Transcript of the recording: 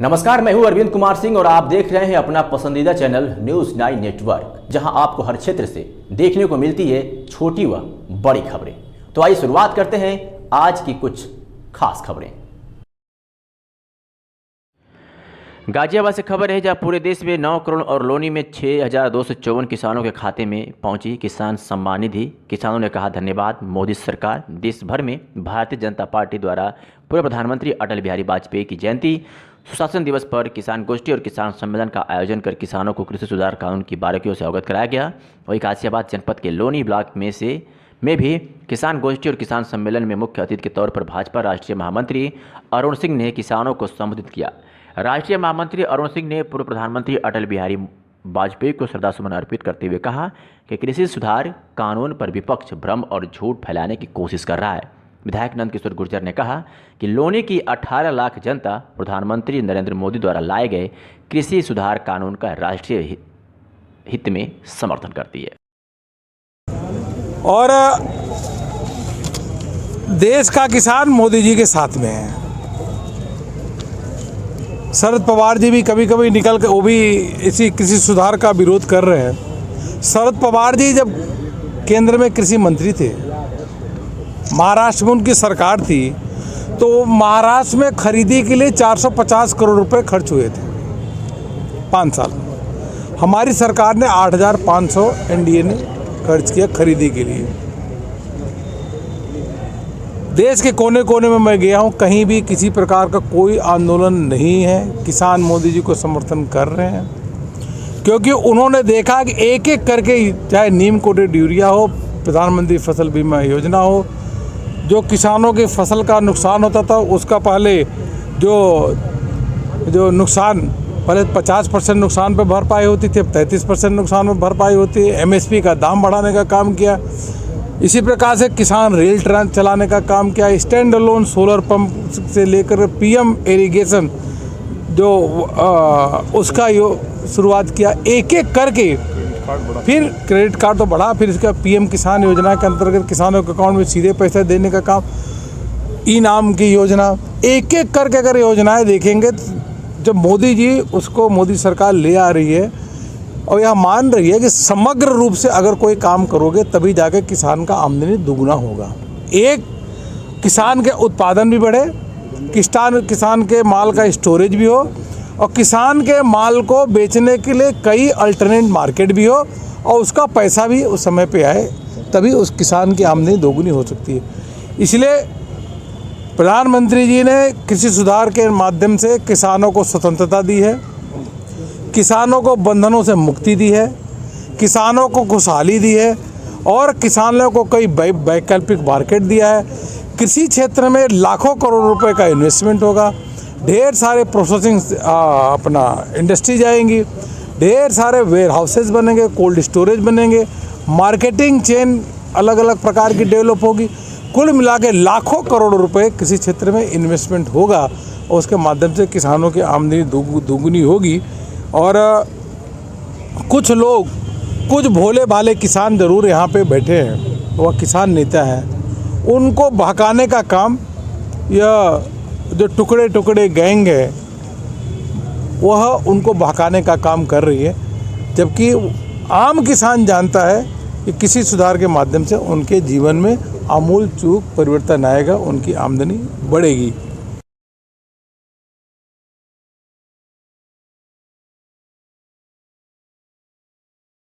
नमस्कार, मैं हूं अरविंद कुमार सिंह और आप देख रहे हैं अपना पसंदीदा चैनल न्यूज़ 9 नेटवर्क, जहां आपको हर क्षेत्र से देखने को मिलती है छोटी व बड़ी खबरें। तो आइए शुरुआत करते हैं आज की कुछ खास खबरें। गाजियाबाद से खबर है, जहां पूरे देश में 9 करोड़ और लोनी में 6,254 किसानों के खाते में पहुंची किसान सम्मान निधि। किसानों ने कहा धन्यवाद मोदी सरकार। देश भर में भारतीय जनता पार्टी द्वारा पूर्व प्रधानमंत्री अटल बिहारी वाजपेयी की जयंती सुशासन दिवस पर किसान गोष्ठी और किसान सम्मेलन का आयोजन कर किसानों को कृषि सुधार कानून की बारीकियों से अवगत कराया गया। वहीं गाजियाबाद जनपद के लोनी ब्लॉक में भी किसान गोष्ठी और किसान सम्मेलन में मुख्य अतिथि के तौर पर भाजपा राष्ट्रीय महामंत्री अरुण सिंह ने किसानों को संबोधित किया। राष्ट्रीय महामंत्री अरुण सिंह ने पूर्व प्रधानमंत्री अटल बिहारी वाजपेयी को श्रद्धासुमन अर्पित करते हुए कहा कि कृषि सुधार कानून पर विपक्ष भ्रम और झूठ फैलाने की कोशिश कर रहा है। विधायक नंदकिशोर गुर्जर ने कहा कि लोनी की 18 लाख जनता प्रधानमंत्री नरेंद्र मोदी द्वारा लाए गए कृषि सुधार कानून का राष्ट्रीय हित में समर्थन करती है। और देश का किसान मोदी जी के साथ में है। शरद पवार जी भी कभी कभी निकल के वो भी इसी कृषि सुधार का विरोध कर रहे हैं। शरद पवार जी जब केंद्र में कृषि मंत्री थे, महाराष्ट्र में उनकी सरकार थी, तो महाराष्ट्र में खरीदी के लिए 450 करोड़ रुपए खर्च हुए थे 5 साल। हमारी सरकार ने 8,500 एनडीए ने खर्च किया खरीदी के लिए। देश के कोने कोने में मैं गया हूँ, कहीं भी किसी प्रकार का कोई आंदोलन नहीं है। किसान मोदी जी को समर्थन कर रहे हैं क्योंकि उन्होंने देखा कि एक एक करके, चाहे नीम कोटेड यूरिया हो, प्रधानमंत्री फसल बीमा योजना हो, जो किसानों की फसल का नुकसान होता था उसका पहले जो नुकसान पहले 50% नुकसान पे भरपाई होती थी, अब 33% नुकसान में भरपाई होती है। एमएसपी का दाम बढ़ाने का काम किया। इसी प्रकार से किसान रेल ट्रेन चलाने का काम किया। स्टैंड अलोन सोलर पंप से लेकर पीएम इरिगेशन जो उसका शुरुआत किया, एक एक करके। फिर क्रेडिट कार्ड तो बढ़ा, फिर इसका पीएम किसान योजना के अंतर्गत किसानों के अकाउंट में सीधे पैसे देने का काम, इनाम की योजना, एक एक करके अगर योजनाएं देखेंगे, जब मोदी जी उसको मोदी सरकार ले आ रही है और यह मान रही है कि समग्र रूप से अगर कोई काम करोगे तभी जाके किसान का आमदनी दुगना होगा। एक, किसान के उत्पादन भी बढ़े, किसान के माल का स्टोरेज भी हो और किसान के माल को बेचने के लिए कई अल्टरनेट मार्केट भी हो और उसका पैसा भी उस समय पे आए, तभी उस किसान की आमदनी दोगुनी हो सकती है। इसलिए प्रधानमंत्री जी ने कृषि सुधार के माध्यम से किसानों को स्वतंत्रता दी है, किसानों को बंधनों से मुक्ति दी है, किसानों को खुशहाली दी है और किसानों को कई वैकल्पिक मार्केट दिया है। कृषि क्षेत्र में लाखों करोड़ रुपए का इन्वेस्टमेंट होगा, ढेर सारे प्रोसेसिंग अपना इंडस्ट्री आएंगी, ढेर सारे वेयर हाउसेज बनेंगे, कोल्ड स्टोरेज बनेंगे, मार्केटिंग चेन अलग अलग प्रकार की डेवलप होगी। कुल मिला के लाखों करोड़ रुपए कृषि क्षेत्र में इन्वेस्टमेंट होगा और उसके माध्यम से किसानों की आमदनी दोगुनी होगी। और कुछ लोग, कुछ भोले भाले किसान ज़रूर यहाँ पे बैठे हैं, वह किसान नेता हैं, उनको बहकाने का काम यह जो टुकड़े टुकड़े गैंग है वह उनको बहकाने का काम कर रही है, जबकि आम किसान जानता है कि कृषि सुधार के माध्यम से उनके जीवन में आमूल चूक परिवर्तन आएगा, उनकी आमदनी बढ़ेगी।